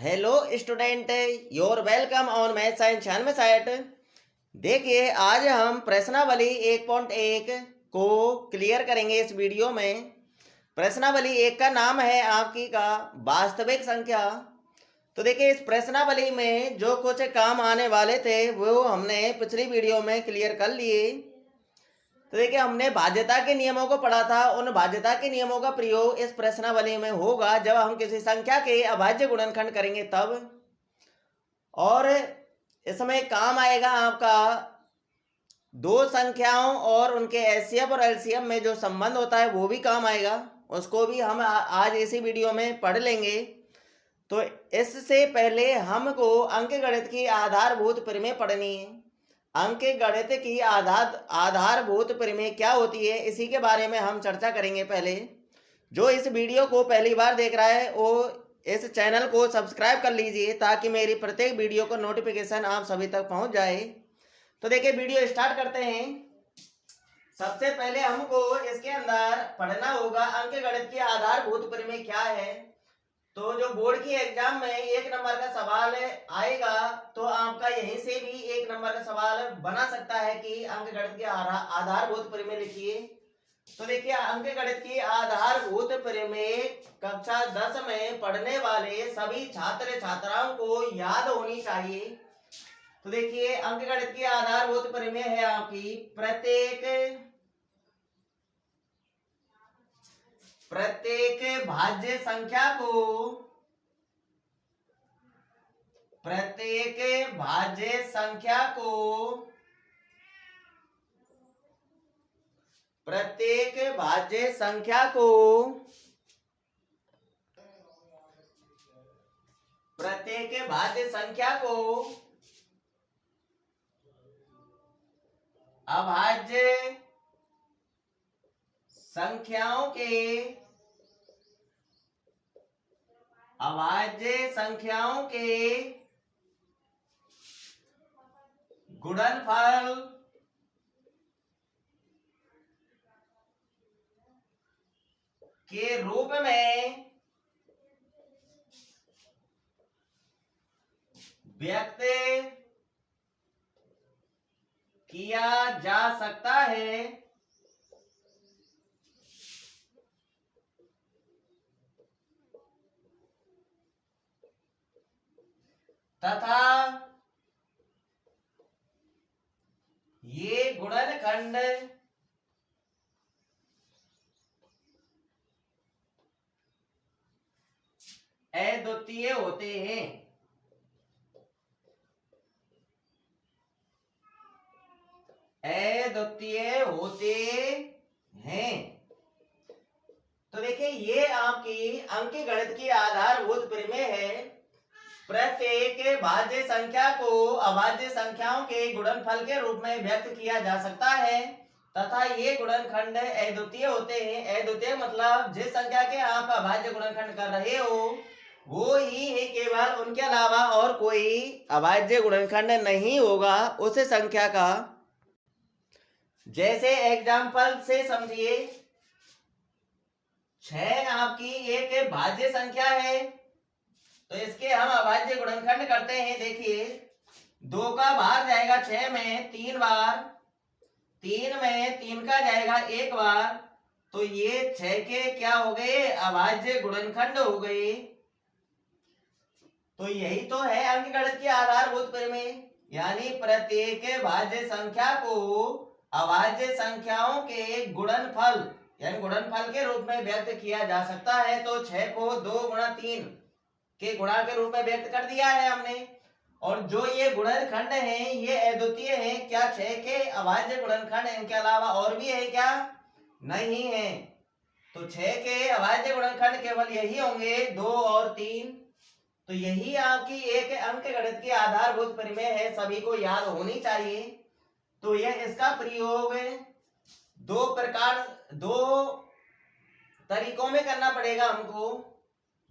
Hello student, your welcome on math science channel site. देखिए, आज हम प्रश्नावली 1.1 को क्लियर करेंगे इस वीडियो में। प्रश्नावली 1 का नाम है आपकी का वास्तविक संख्या। तो देखिए, इस प्रश्नावली में जो कुछ काम आने वाले थे वो हमने पिछली वीडियो में क्लियर कर लिए। तो देखिए, हमने भाज्यता के नियमों को पढ़ा था। उन भाज्यता के नियमों का प्रयोग इस प्रश्नावली में होगा जब हम किसी संख्या के अभाज्य गुणनखंड करेंगे तब। और इसमें काम आएगा आपका दो संख्याओं और उनके एचसीएफ और एलसीएम में जो संबंध होता है वो भी काम आएगा। उसको भी हम आज इसी वीडियो में पढ़ लेंगे। तो इससे पहले हमको अंकगणित की आधारभूत प्रमेय पढ़नी है। अंकगणित की आधारभूत प्रमेय क्या होती है, इसी के बारे में हम चर्चा करेंगे। पहले जो इस वीडियो को पहली बार देख रहा है वो इस चैनल को सब्सक्राइब कर लीजिए ताकि मेरी प्रत्येक वीडियो को नोटिफिकेशन आप सभी तक पहुंच जाए। तो देखिए, वीडियो स्टार्ट करते हैं। सबसे पहले हमको इसके अंदर पढ़ना होगा अंकगणित की आधारभूत प्रमेय क्या है। तो जो बोर्ड की एग्जाम में 1 नंबर का सवाल आएगा तो आपका यहीं से भी 1 नंबर का सवाल बना सकता है कि अंकगणित की आधारभूत प्रमेय लिखिए। तो देखिए, अंकगणित की आधारभूत प्रमेय कक्षा 10 में पढ़ने वाले सभी छात्र छात्राओं को याद होनी चाहिए। तो देखिए, अंकगणित की आधारभूत प्रमेय है आपकी प्रत्येक भाज्य संख्या को अभाज्य संख्याओं के गुणनफल के रूप में व्यक्त किया जा सकता है तथा ये गुणनखंड अद्वितीय होते हैं। तो देखिए, ये आपकी अंकगणित की आधारभूत प्रमेय है। प्रत्येक भाज्य संख्या को अभाज्य संख्याओं के गुणनफल के रूप में व्यक्त किया जा सकता है तथा ये गुणनखंड अद्वितीय होते हैं। अद्वितीय मतलब जिस संख्या के आप अभाज्य गुणनखंड कर रहे हो वो ही है, केवल उनके अलावा और कोई अभाज्य गुणनखंड नहीं होगा उस संख्या का। जैसे एग्जाम्पल से समझिए, 6 आपकी एक भाज्य संख्या है तो इसके हम अभाज्य गुणनखंड करते हैं। देखिए, 2 का बाहर जाएगा 6 में 3 बार, 3 में 3 का जाएगा 1 बार, तो ये 6 के क्या हो गए, अभाज्य गुणनखंड हो गए। तो यही तो है अंकगणित की आधारभूत प्रमेय, यानी प्रत्येक भाज्य संख्या को अभाज्य संख्याओं के गुणनफल यानी गुणनफल के रूप में व्यक्त किया जा सकता है। तो 6 को 2 गुणा 3 के गुणा के रूप में व्यक्त कर दिया है हमने। और जो ये गुणनखंड हैं ये अद्वितीय हैं। क्या 6 के अभाज्य गुणनखंड इनके अलावा और भी है क्या? नहीं है। तो 6 के अभाज्य गुणनखंड केवल यही होंगे, 2 और 3। तो यही आपकी एक अंकगणित की आधारभूत प्रमेय है, सभी को याद होनी चाहिए। तो यह इसका प्रयोग दो तरीकों में करना पड़ेगा हमको,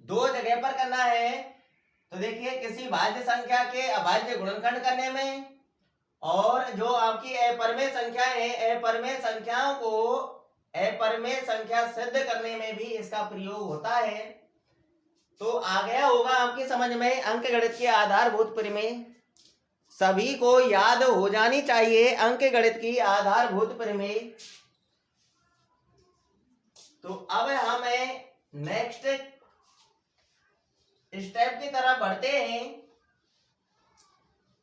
2 जगह पर करना है। तो देखिए, किसी भाज्य संख्या के अभाज्य गुणनखंड करने में और जो आपकी अपरिमेय संख्या है अपरिमेय संख्याओं को अपरिमेय संख्या सिद्ध करने में भी इसका प्रयोग होता है। तो आ गया होगा आपकी समझ में अंक गणित की आधारभूत प्रमेय। सभी को याद हो जानी चाहिए अंक गणित की आधारभूत प्रमेय। तो अब हमें नेक्स्ट स्टेप की तरफ बढ़ते हैं।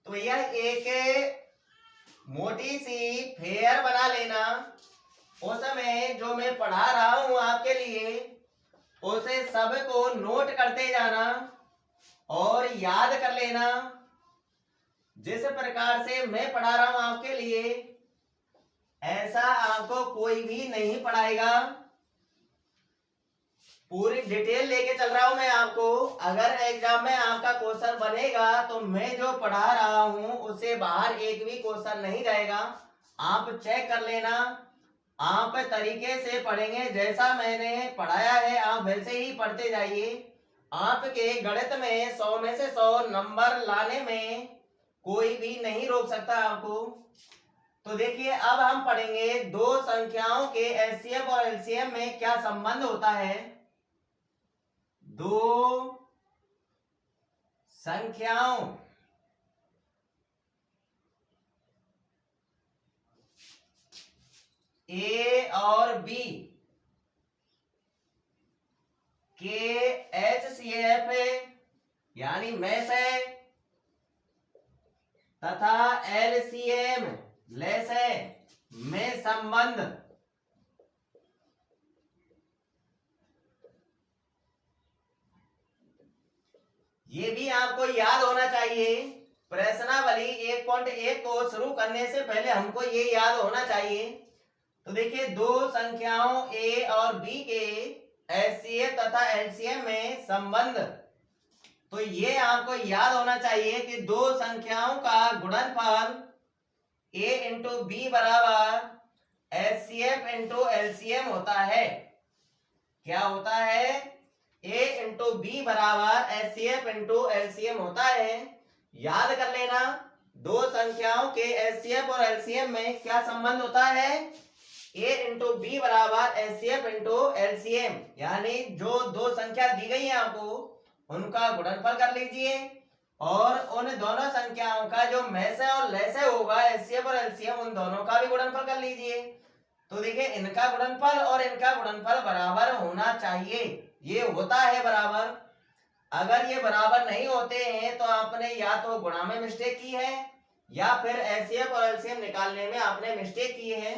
तो यह एक मोटी सी फेयर बना लेना। उसमें जो मैं पढ़ा रहा हूं आपके लिए उसे सबको नोट करते जाना और याद कर लेना। जिस प्रकार से मैं पढ़ा रहा हूं आपके लिए ऐसा आपको कोई भी नहीं पढ़ाएगा। पूरी डिटेल लेके चल रहा हूं मैं आपको। अगर एग्जाम में आपका क्वेश्चन बनेगा तो मैं जो पढ़ा रहा हूं उससे बाहर एक भी क्वेश्चन नहीं जाएगा। आप चेक कर लेना। आप तरीके से पढ़ेंगे जैसा मैंने पढ़ाया है आप वैसे ही पढ़ते जाइए। आपके गणित में 100 में से 100 नंबर लाने में कोई भी नहीं रोक सकता आपको। तो देखिए अब हम पढ़ेंगे दो संख्याओं के एचसीएफ और एलसीएम में क्या संबंध होता है। दो संख्याओं ए और बी के एचसीएफ यानी में से तथा एलसीएम लेस में संबंध ये भी आपको याद होना चाहिए। प्रश्नावली 1.1 को शुरू करने से पहले हमको ये याद होना चाहिए। तो देखिए दो संख्याओं ए और बी के एचसीएफ तथा एलसीएम में संबंध। तो ये आपको याद होना चाहिए कि दो संख्याओं का गुणनफल ए इंटू बी बराबर एचसीएफ इंटू एलसीएम होता है। क्या होता है? ए इंटू बी बराबर एचसीएफ इंटू एलसीएम होता है। याद कर लेना दो संख्याओं के एचसीएफ और एलसीएम में क्या संबंध होता है। ए इंटू बी बराबर एचसीएफ इंटू एलसीएम यानी जो दो संख्या दी गई है आपको उनका गुणनफल कर लीजिए और उन दोनों संख्याओं का जो में से और ले से होगा एचसीएफ और एलसीएम उन दोनों का भी गुणनफल कर लीजिए। तो देखिए इनका गुणनफल और इनका गुणनफल बराबर होना चाहिए। ये होता है बराबर। अगर ये बराबर नहीं होते हैं तो आपने या तो गुणा में मिस्टेक की है या फिर एचसीएफ और एलसीएम निकालने में आपने मिस्टेक की है।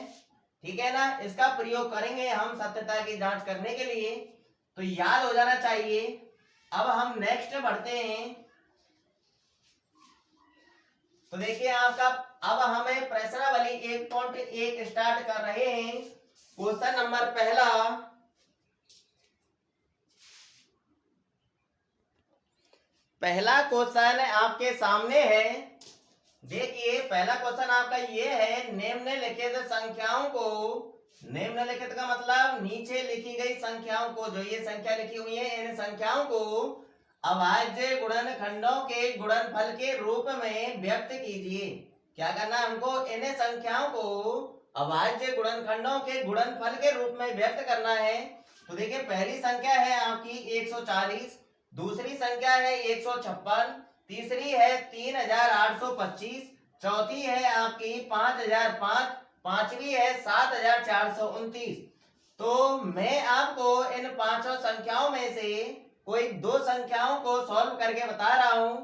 ठीक है ना। इसका प्रयोग करेंगे हम सत्यता की जांच करने के लिए। तो याद हो जाना चाहिए। अब हम नेक्स्ट बढ़ते हैं। तो देखिए आपका अब हमें प्रश्नावली 1.1 स्टार्ट कर रहे हैं। क्वेश्चन नंबर पहला क्वेश्चन आपके सामने है। देखिए पहला क्वेश्चन आपका ये है निम्नलिखित संख्याओं को, निम्नलिखित का मतलब नीचे लिखी गई संख्याओं को, जो ये संख्या लिखी हुई है इन संख्याओं को अभाज्य गुणनखंडों के गुणनफल के रूप में व्यक्त कीजिए। क्या करना है हमको? इन संख्याओं को अभाज्य गुणनखंडों के गुणनफल के रूप में व्यक्त करना है। तो देखिए पहली संख्या है आपकी 140, दूसरी संख्या है 156, तीसरी है 3825, चौथी है आपकी 5005, पांचवी है 7429। तो मैं आपको इन पांचों संख्याओं में से कोई दो संख्याओं को सॉल्व करके बता रहा हूं।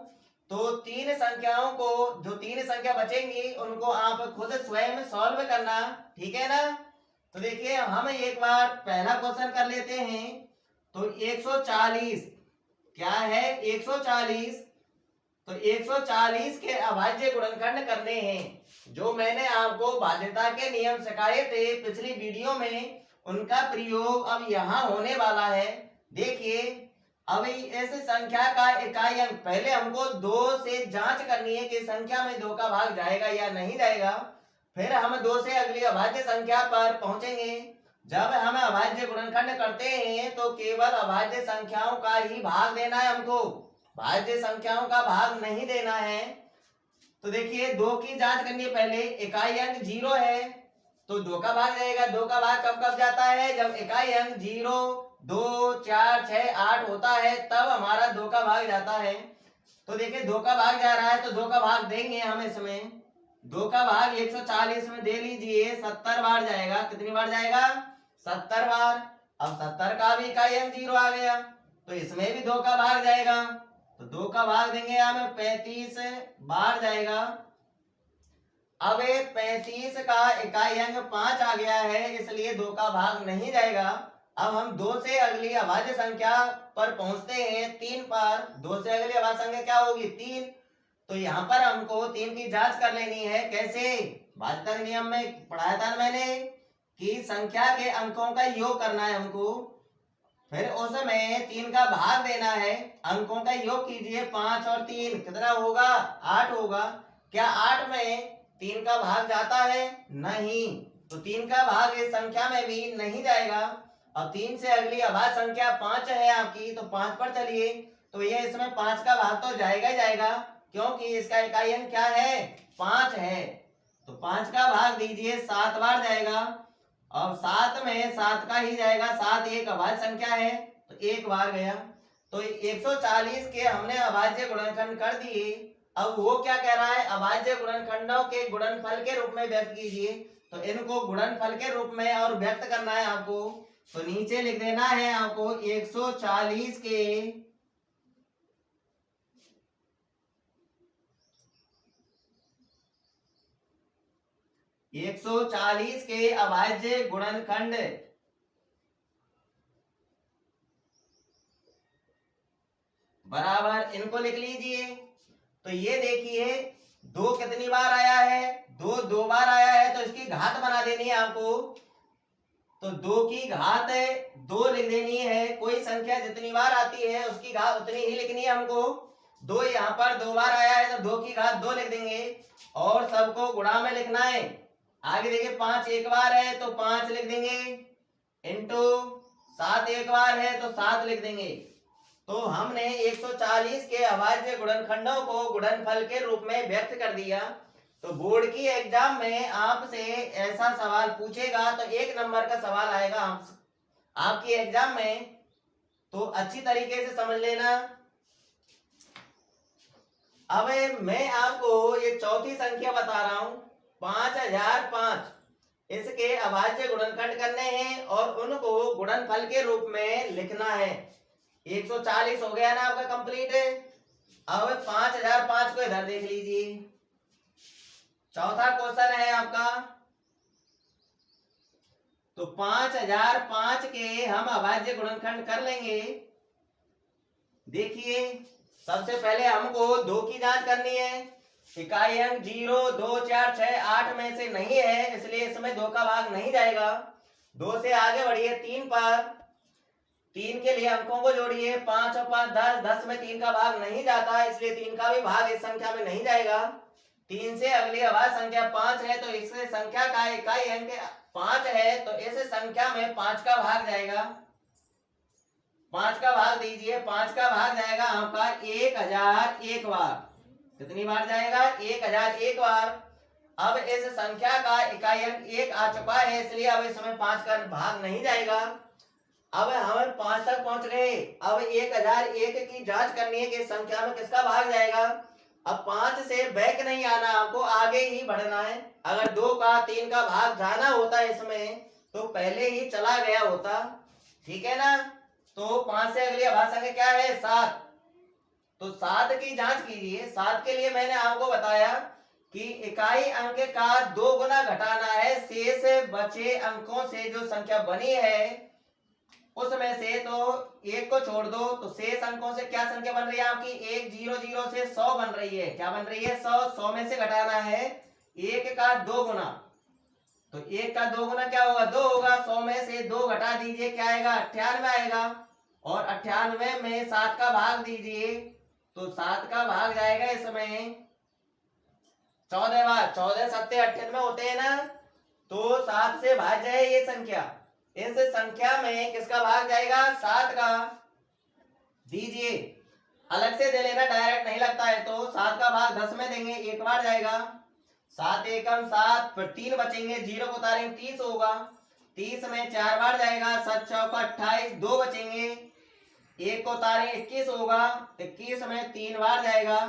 तो तीन संख्याओं को, जो तीन संख्या बचेंगी उनको आप खुद स्वयं सॉल्व करना। ठीक है ना। तो देखिए हम एक बार पहला क्वेश्चन कर लेते हैं। तो 140 क्या है? 140। तो 140 के अभाज्य गुणनखंड करने हैं। जो मैंने आपको भाज्यता के नियम सिखाए थे पिछली वीडियो में उनका प्रयोग अब यहाँ होने वाला है। देखिए अब इस संख्या का इकाई अंक, पहले हमको 2 से जांच करनी है कि संख्या में 2 का भाग जाएगा या नहीं जाएगा। फिर हम 2 से अगली अभाज्य संख्या पर पहुंचेंगे। जब हम अभाज्य गुणनखंड करते हैं तो केवल अभाज्य संख्याओं का ही भाग देना है हमको, भाज्य संख्याओं का भाग नहीं देना है। तो देखिए 2 की जांच करनी है। पहले इकाई अंक 0 है तो 2 का भाग जाएगा। 2 का भाग कब कब जाता है? जब इकाई अंक 0, 2 4 6 8 होता है तब हमारा 2 का भाग जाता है। तो देखिए 2 का भाग जा रहा है तो 2 का भाग देंगे हम इसमें। 2 का भाग 140 में दे लीजिए, 70 बार जाएगा। कितनी बार जाएगा? 70 बार। अब 70 का भी इकाई अंक 0 आ गया तो इसमें भी 2 का भाग जाएगा। तो 2 का भाग देंगे हमें, 35 बार जाएगा। अब 35 का इकाई अंक 5 आ गया है इसलिए 2 का भाग नहीं जाएगा। अब हम 2 से अगली अभाज्य संख्या पर पहुंचते हैं, 3 पर। 2 से अगली अभाज्य संख्या क्या होगी? 3। तो यहाँ पर हमको 3 की जांच कर लेनी है। कैसे? भाज्यता के नियम में पढ़ाया था मैंने कि संख्या के अंकों का योग करना है हमको, फिर उसमें 3 का भाग देना है। अंकों का योग कीजिए, 5 और 3 कितना होगा? 8 होगा। क्या 8 में 3 का भाग जाता है? नहीं। तो 3 का भाग इस संख्या में भी नहीं जाएगा। अब 3 से अगली अभाज्य संख्या 5 है आपकी, तो 5 पर चलिए। तो ये इसमें 5 का भाग तो जाएगा ही जाएगा क्योंकि इसका इकाई अंक क्या है? 5 है। तो 5 का भाग दीजिए, 7 बार जाएगा। अब 7 में 7 का ही जाएगा, 7 एक अभाज्य संख्या है तो 1 बार गया। तो 140 के हमने अभाज्य गुणनखंड कर दिए। अब वो क्या कह रहा है? अभाज्य गुणनखंडों के गुणनफल के रूप में व्यक्त कीजिए। तो इनको गुणनफल के रूप में और व्यक्त करना है आपको। तो नीचे लिख देना है आपको 140 के अभाज्य गुणनखंड बराबर इनको लिख लीजिए। तो ये देखिए 2 कितनी बार आया है? 2 बार आया है तो इसकी घात बना देनी है आपको। तो 2 की घात 2 लिख देनी है। कोई संख्या जितनी बार आती है उसकी घात उतनी ही लिखनी है हमको। 2 यहाँ पर 2 बार आया है तो 2 की घात 2 लिख देंगे और सबको गुणा में लिखना है। आगे देखिए 5 एक बार है तो 5 लिख देंगे, इंटू 7 एक बार है तो 7 लिख देंगे। तो हमने 140 के अभाज्य गुणनखंडों को गुणनफल के रूप में व्यक्त कर दिया। तो बोर्ड की एग्जाम में आपसे ऐसा सवाल पूछेगा तो 1 नंबर का सवाल आएगा आपकी एग्जाम में, तो अच्छी तरीके से समझ लेना। अब मैं आपको ये चौथी संख्या बता रहा हूं, 5005। इसके अभाज्य गुणनखंड करने हैं और उनको गुणनफल के रूप में लिखना है। 140 हो गया ना आपका कंप्लीट। अब 5005 को इधर देख लीजिए। चौथा क्वेश्चन है आपका। तो 5005 के हम अभाज्य गुणनखंड कर लेंगे। देखिए सबसे पहले हमको 2 की जांच करनी है। इकाई अंक 0 2 4 6 8 में से नहीं है इसलिए इसमें 2 का भाग नहीं जाएगा। 2 से आगे बढ़िए 3 पर। 3 के लिए अंकों को जोड़िए, 5 और 5 10, 10 में 3 का भाग नहीं जाता इसलिए 3 का भी भाग इस संख्या में नहीं जाएगा। 3 से अगली अभाज्य संख्या 5 है तो इस संख्या का इकाई अंक 5 है तो इस संख्या में 5 का भाग जाएगा। 5 का भाग दीजिए, 5 का भाग जाएगा आपका 1001 बार। कितनी बार जाएगा? 1001 बार। अब इस संख्या का इकाई अंक 1 आ चुका है इसलिए अब इसमें 5 का भाग नहीं जाएगा। अब हम 5 तक पहुंच गए। अब 1001 की जांच करनी है कि इस संख्या में किसका भाग जाएगा। अब 5 से बैक नहीं आना, आपको आगे ही बढ़ना है। अगर 2 का 3 का भाग जाना होता इसमें तो पहले ही चला गया होता, ठीक है ना। तो 5 से अगली अभाज्य संख्या क्या है? 7। तो 7 की जांच कीजिए। 7 के लिए मैंने आपको बताया कि इकाई अंक का 2 गुना घटाना है शेष बचे अंकों से। जो संख्या बनी है उसमें से तो 1 को छोड़ दो तो शेष अंकों से क्या संख्या बन रही है आपकी? 100 से 100 बन रही है। क्या बन रही है? 100 में से घटाना है 1 का 2 गुना। तो 1 का 2 गुना क्या होगा? 2 होगा। 100 में से 2 घटा दीजिए, क्या आएगा? 98 आएगा। और 98 में 7 का भाग दीजिए तो 7 का भाग जाएगा इसमें 14 बार। 14 7 98 होते हैं ना, तो 7 से भाज्य है ये संख्या। इस संख्या में किसका भाग जाएगा? 7 का। दीजिए, अलग से दे लेना, डायरेक्ट नहीं लगता है। तो 7 का भाग 10 में देंगे, 1 बार जाएगा। 7 एकम 7, फिर 3 बचेंगे, 0 को उतारेंगे 30 होगा। 30 में 4 बार जाएगा, 7 चौका 28, 2 बचेंगे, 1 को उतारें 21 होगा, 21 में 3 बार जाएगा,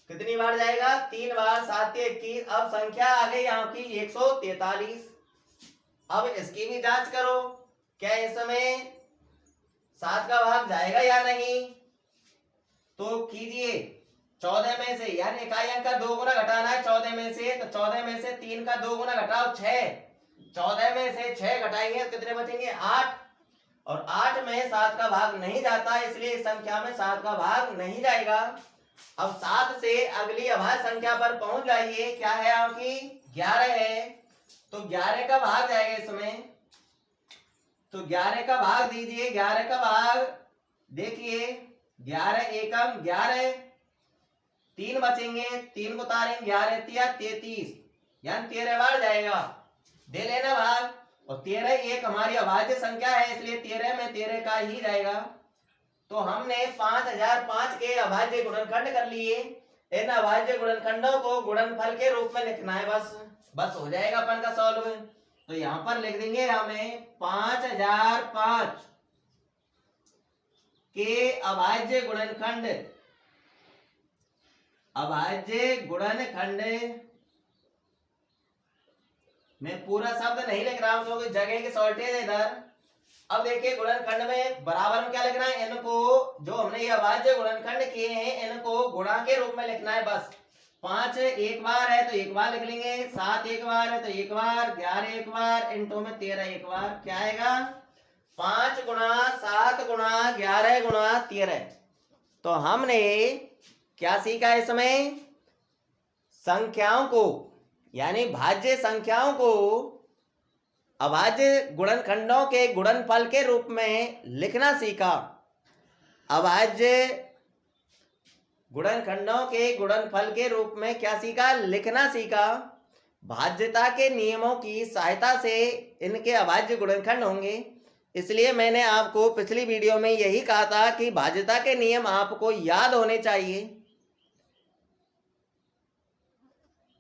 कितनी बार जाएगा? 3 बार, 7 के 21। अब संख्या आ गई यहाँ की 143। अब इसकी भी जांच करो, क्या इसमें 7 का भाग जाएगा या नहीं? तो कीजिए, 14 में से, यानी इकाई अंक का 2 गुना घटाना है 14 में से, तो 14 में से 3 का 2 गुना घटाओ 6, 14 में से 6 घटाएंगे तो कितने बचेंगे? 8, और 8 में 7 का भाग नहीं जाता, इसलिए इस संख्या में 7 का भाग नहीं जाएगा। अब 7 से अगली अभाज्य संख्या पर पहुंच जाइए, क्या है आपकी? 11 है, तो 11 का भाग जाएगा इसमें, तो 11 का भाग दीजिए, 11 का भाग देखिए, 11 एकम 11, 3 बचेंगे, 3 को उतारेंगे, 11 तिया 33, यानी 13 बार जाएगा, दे लेना भाग। और 13 एक हमारी अभाज्य संख्या है, इसलिए 13 में 13 का ही जाएगा। तो हमने 5005 के अभाज्य गुणनखंड कर लिए। इन अभाज्य गुणनखंडों को गुणनफल के रूप में लिखना है, बस हो जाएगा अपन का सॉल्व। तो यहां पर लिख देंगे हमें 5005 के अभाज्य गुणनखंड, अभाज्य गुणनखंड मैं पूरा शब्द नहीं लिख रहा हूं क्योंकि जगह की शॉर्टेज है इधर। अब देखिए गुणनखंड में बराबर में क्या लिखना है? इनको, जो हमने ये अभाज्य गुणनखंड किए हैं, इनको गुणा के रूप में लिखना है बस। 5 एक बार है तो एक बार लिख लेंगे, 7 एक बार है तो एक बार, 11 एक बार, इंटू में 13 एक बार, क्या आएगा? 5 गुणा 7 गुणा 11 गुणा 13। तो हमने क्या सीखा इसमें? संख्याओं को, यानी भाज्य संख्याओं को अभाज्य गुणनखंडों के गुणनफल के रूप में लिखना सीखा। अभाज्य गुणनखंडों के गुणनफल के रूप में क्या सीखा? लिखना सीखा। भाज्यता के नियमों की सहायता से इनके अभाज्य गुणनखंड होंगे। इसलिए मैंने आपको पिछली वीडियो में यही कहा था कि भाज्यता के नियम आपको याद होने चाहिए।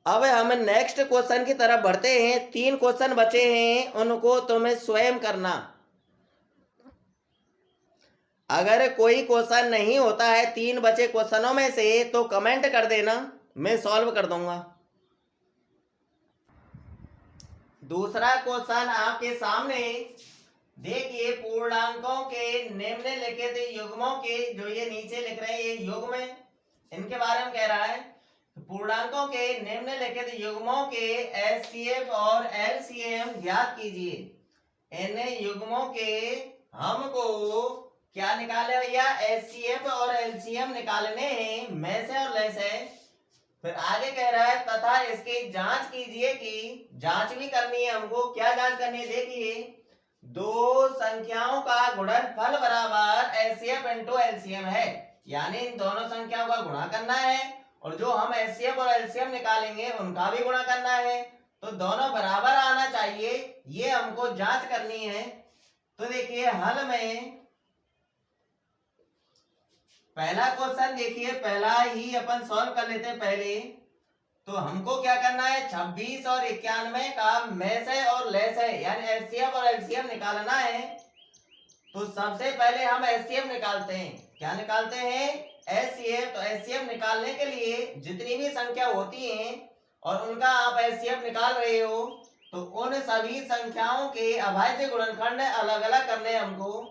अब हम नेक्स्ट क्वेश्चन की तरफ बढ़ते हैं। 3 क्वेश्चन बचे हैं, उनको तुम्हें स्वयं करना। अगर कोई क्वेश्चन नहीं होता है 3 बचे क्वेश्चनों में से तो कमेंट कर देना, मैं सॉल्व कर दूंगा। दूसरा क्वेश्चन आपके सामने देखिए, पूर्णांकों के निम्नलिखित युग्मों के, जो ये नीचे लिख रहे हैं ये युग्म, इनके बारे में कह रहा है। पूर्णांकों के निम्नलिखित युग्मों के एचसीएफ और एलसीएम ज्ञात कीजिए। इन युग्मों के हमको क्या निकाले भैया? एचसीएफ और एलसीएम निकालने हैं, में से और ले से। फिर आगे कह रहा है तथा इसकी जांच कीजिए, कि जांच भी करनी है हमको। क्या जांच करनी है? देखिए, 2 संख्याओं का गुणनफल बराबर एचसीएफ इंटू एलसीएम है, यानी इन दोनों संख्याओं का गुणा करना है, और जो हम एचसीएफ और एलसीएम निकालेंगे उनका भी गुणा करना है। तो दोनों बराबर आना चाहिए, ये हमको जांच करनी है। तो देखिए हल में पहला क्वेश्चन देखिए, पहला ही अपन सॉल्व कर लेते हैं पहले। तो हमको क्या करना है? 26 और 91 का में से और ले से, यानी एचसीएफ और एलसीएम निकालना है। तो सबसे पहले हम एचसीएफ निकालते हैं। क्या निकालते हैं? एचसीएफ। तो एचसीएफ निकालने के लिए जितनी भी संख्या होती हैं और उनका आप एचसीएफ निकाल रहे हो, तो उन सभी संख्याओं के अभाज्य गुणनखंड अलग अलग करने हैं हमको।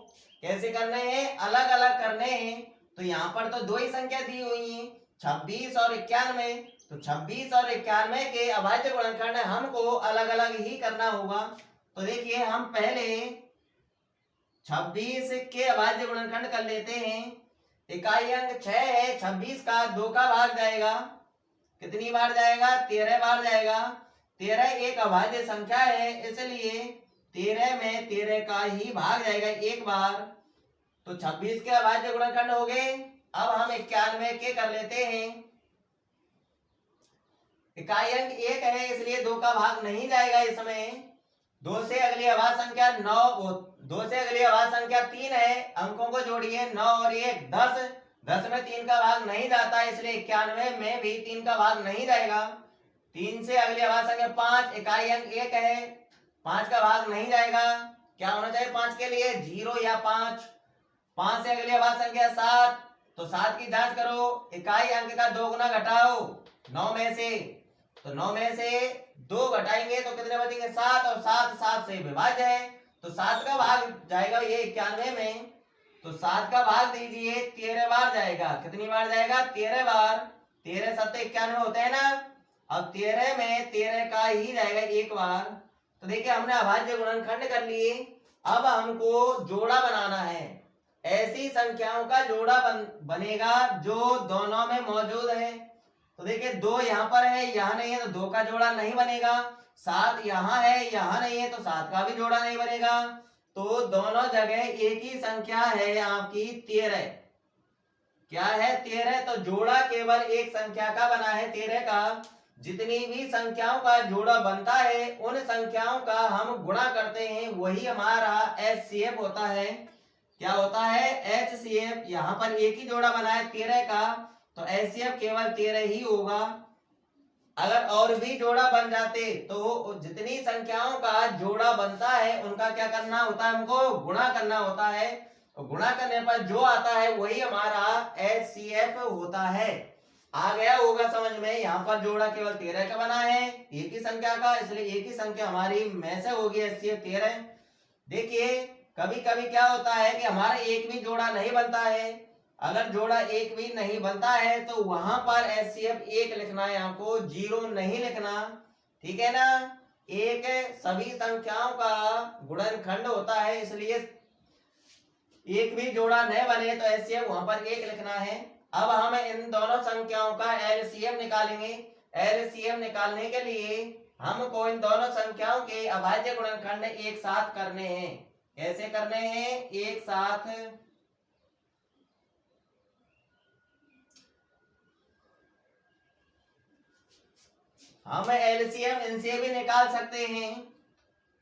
कैसे करने हैं? अलग अलग करने हैं। तो यहाँ पर तो 2 ही संख्या दी हुई है, 26 और 91। तो 26 और 91 के अभाज्य गुणनखंड हमको अलग अलग ही करना होगा। तो देखिए हम पहले 26 के अभाज्य गुणनखंड कर लेते हैं। इकाई अंक 6 है, 26 का 2 का भाग जाएगा, कितनी बार जाएगा? 13 बार जाएगा। 13 एक अभाज्य संख्या है, इसलिए 13 में 13 का ही भाग जाएगा एक बार। तो 26 के अभाज्य गुणनखंड हो गए। अब हम 91 के कर लेते हैं। इकाई अंक 1 है, इसलिए 2 का भाग नहीं जाएगा इसमें। 2 से अगली अभाज्य संख्या 9, 2 से अगली अभाज्य संख्या 3 है, अंकों को जोड़िए, 9 और 1 10, 10 में 3 का भाग नहीं जाता, इसलिए 91 में भी 3 का भाग नहीं जाएगा। 3 से अगली अभाज्य संख्या 5, इकाई अंक 1 है, 5 का भाग नहीं जाएगा। क्या होना चाहिए 5 के लिए? 0 या 5। 5 से अगली अभाज्य संख्या 7, तो 7 की जांच करो, इकाई अंक का 2 गुना घटाओ 9 में से, तो 9 में से 2 घटाएंगे तो कितने बचेंगे? 7, और 7 7 से विभाज्य है, तो 7 का भाग जाएगा ये 91 में, तो 7 का भाग दीजिए 13 बार जाएगा। कितनी बार जाएगा? 13 बार। 13 7 91 होते हैं ना, अब 13 में 13 का ही जाएगा एक बार। तो देखिए हमने अभाज्य गुणनखंड कर लिए, अब हमको जोड़ा बनाना है। ऐसी संख्याओं का जोड़ा बनेगा जो दोनों में मौजूद है। तो देखिए 2 यहाँ पर है, यहाँ नहीं है, तो 2 का जोड़ा नहीं बनेगा। 7 यहाँ है, यहाँ नहीं है, तो 7 का भी जोड़ा नहीं बनेगा। तो दोनों जगह एक ही संख्या है आपकी 13। क्या है? 13। तो जोड़ा केवल एक संख्या का बना है 13 का। जितनी भी संख्याओं का जोड़ा बनता है उन संख्याओं का हम गुणा करते हैं, वही हमारा HCF होता है। क्या होता है? HCF। यहाँ पर एक ही जोड़ा बना है 13 का, तो HCF केवल 13 ही होगा। अगर और भी जोड़ा बन जाते तो जितनी संख्याओं का जोड़ा बनता है उनका क्या करना होता है? हमको गुणा करना होता है। गुणा करने पर जो आता है वही हमारा HCF होता है। आ गया होगा समझ में? यहाँ पर जोड़ा केवल 13 का बना है, एक ही संख्या का, इसलिए एक ही संख्या हमारी में से होगी HCF 13। देखिए कभी कभी क्या होता है कि हमारा एक भी जोड़ा नहीं बनता है। अगर जोड़ा एक भी नहीं बनता है तो वहां पर HCF 1 लिखना है, आपको 0 नहीं लिखना। ठीक है ना? एक सभी संख्याओं का गुणनखंड होता है, इसलिए एक भी जोड़ा नहीं बने तो HCF वहां पर 1 लिखना है। अब हम इन दोनों संख्याओं का LCM निकालेंगे। LCM निकालने के लिए हमको इन दोनों संख्याओं के अभाज्य गुणनखंड एक साथ करने हैं। कैसे करने हैं? एक साथ। हम LCM इनसे भी निकाल सकते हैं,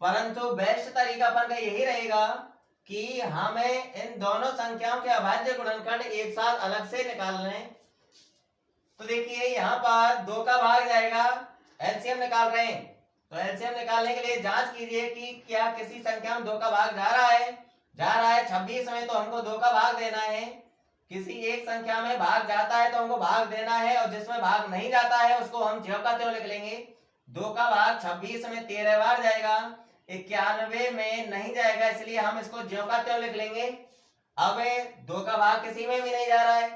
परंतु बेस्ट तरीका अपन का यही रहेगा कि हमें इन दोनों संख्याओं के अभाज्य गुणनखंड एक साथ अलग से निकाल लें। तो देखिए यहाँ पर 2 का भाग जाएगा, LCM निकाल रहे हैं, तो LCM निकालने के लिए जांच कीजिए कि क्या किसी संख्या में 2 का भाग जा रहा है। जा रहा है 26 में, तो हमको 2 का भाग देना है। किसी एक संख्या में भाग जाता है तो हमको भाग देना है, और जिसमें भाग नहीं जाता है उसको हम ज्यों का त्यों लिख लेंगे। 2 का भाग 26 में 13 बार जाएगा, 91 में नहीं जाएगा, इसलिए हम इसको ज्यों का त्यों लिख लेंगे। अब 2 का भाग किसी में भी नहीं जा रहा है,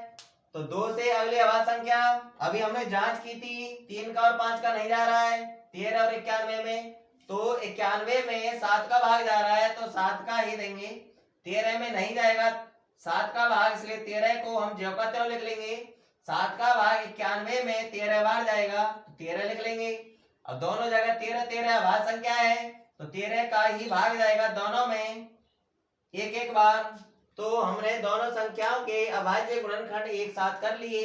तो 2 से अगली अभाज्य संख्या अभी हमने जांच की थी, 3 का और 5 का नहीं जा रहा है, 13 और 91 में, तो 91 में 7 का भाग जा रहा है, तो 7 का ही देंगे। 13 में नहीं जाएगा 7 का भाग, इसलिए 13 को हम ज्यों का त्यों लिख लेंगे। 7 का भाग 91 में 13 बार जाएगा, तो 13 लिख लेंगे। अब दोनों जगह 13 13 अभाज्य संख्या है, तो 13 का ही भाग जाएगा दोनों में एक एक बार। तो हमने दोनों संख्याओं के अभाज्य गुणनखंड एक साथ कर लिए।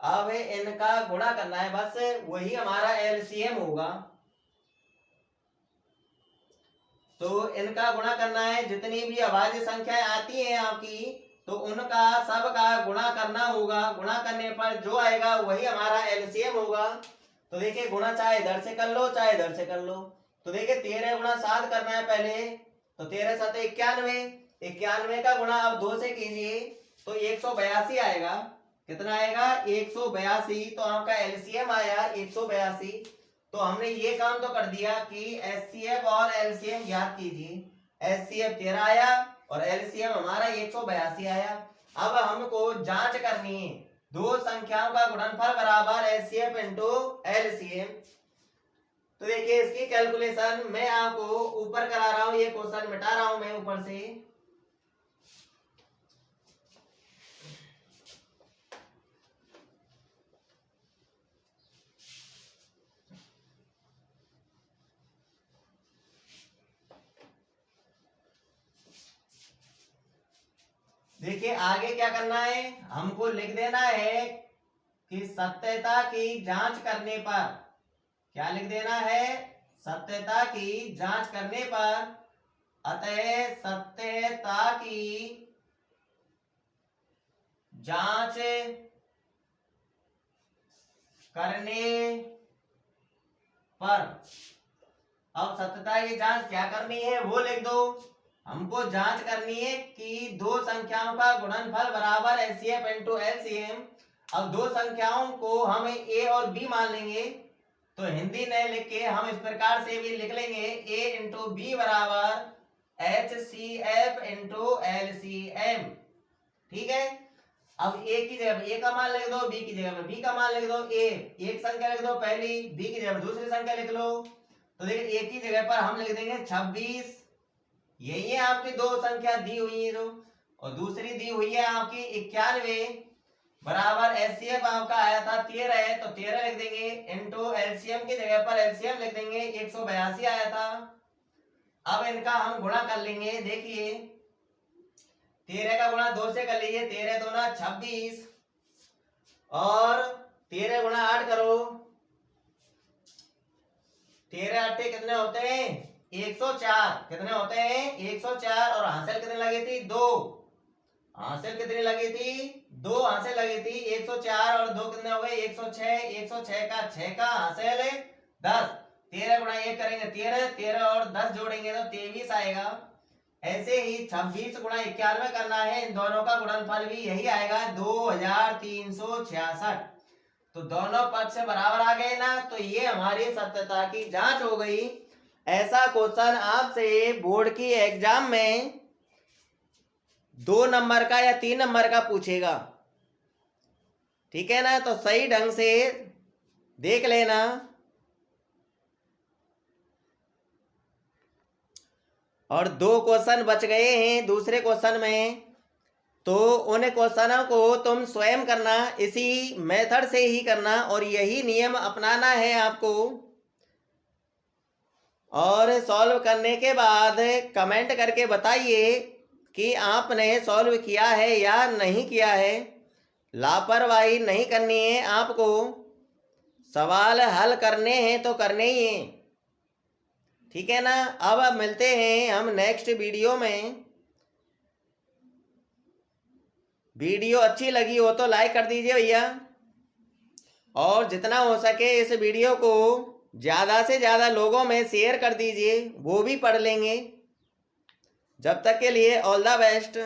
अब इनका गुणा करना है, बस वही हमारा LCM होगा। तो इनका गुणा करना है, जितनी भी अभाज्य संख्याएं आती हैं आपकी, तो उनका सबका गुणा करना होगा। गुणा करने पर जो आएगा वही हमारा LCM होगा। तो देखिए गुणा चाहे इधर से कर लो चाहे इधर से कर लो। तो देखिए 13 गुणा 7 करना है पहले, तो 13 7 91, 91 का गुणा अब 2 से कीजिए तो 182 आएगा। कितना आएगा? 182। तो आपका LCM आया 182। तो हमने ये काम तो कर दिया कि HCF और LCM ज्ञात कीजिए। HCF 13 आया और LCM हमारा 182 आया। अब हमको जांच करनी है, दो संख्याओं का गुणनफल बराबर HCF इंटू LCM। तो देखिए इसकी कैलकुलेशन मैं आपको ऊपर करा रहा हूं, ये क्वेश्चन मिटा रहा हूं मैं ऊपर से। देखिए आगे क्या करना है, हमको लिख देना है कि सत्यता की जांच करने पर, क्या लिख देना है? सत्यता की जांच करने पर, अतः सत्यता की जांच करने पर। अब सत्यता की जांच क्या करनी है वो लिख दो। हमको जांच करनी है कि दो संख्याओं का गुणनफल बराबर एचसीएफ इंटू एलसीएम। अब दो संख्याओं को हम ए और बी मान लेंगे, तो हिंदी में लिख के हम इस प्रकार से भी लिख लेंगे ए इंटू बी बराबर H C F into L C M. ठीक है। अब ए की जगह ए का मान लिख दो, बी की जगह बी का मान लिख दो। ए एक संख्या लिख दो पहली, बी की जगह दूसरी संख्या लिख लो। तो देखिए ए की जगह पर हम लिख देंगे 26। यही है आपकी दो संख्या दी हुई है जो, और दूसरी दी हुई है आपकी 91 बराबर एचसीएफ आपका आया था 13 है, तो 13 लिख देंगे इंटू एलसीएम की जगह पर एलसीएम लिख देंगे 182 आया था। अब इनका हम गुणा कर लेंगे। देखिए 13 का गुणा 2 से कर लीजिए, 13 दूना 26 और 13 गुणा 8 करो, 13 8 कितने होते हैं 104। कितने होते हैं 104। और हासिल कितने लगी थी 2। हासिल कितनी लगी थी 2 हासिल लगी थी। 104 और 2 कितने हो गए 106। 106 का 6 का हासिल 10। 13 गुणा 1 करेंगे 13, 13 और 10 जोड़ेंगे तो 23 आएगा। ऐसे ही 26 गुणा 91 करना है, इन दोनों का गुणनफल भी यही आएगा 2366। तो दोनों पक्ष से बराबर आ गए ना, तो ये हमारी सत्यता की जांच हो गई। ऐसा क्वेश्चन आपसे बोर्ड की एग्जाम में 2 नंबर का या 3 नंबर का पूछेगा। ठीक है ना, तो सही ढंग से देख लेना। और 2 क्वेश्चन बच गए हैं दूसरे क्वेश्चन में, तो उन क्वेश्चनों को तुम स्वयं करना, इसी मेथड से ही करना और यही नियम अपनाना है आपको। और सॉल्व करने के बाद कमेंट करके बताइए कि आपने सॉल्व किया है या नहीं किया है। लापरवाही नहीं करनी है आपको, सवाल हल करने हैं तो करने ही हैं। ठीक है ना। अब मिलते हैं हम नेक्स्ट वीडियो में। वीडियो अच्छी लगी हो तो लाइक कर दीजिए भैया, और जितना हो सके इस वीडियो को ज़्यादा से ज़्यादा लोगों में शेयर कर दीजिए, वो भी पढ़ लेंगे। जब तक के लिए ऑल द बेस्ट।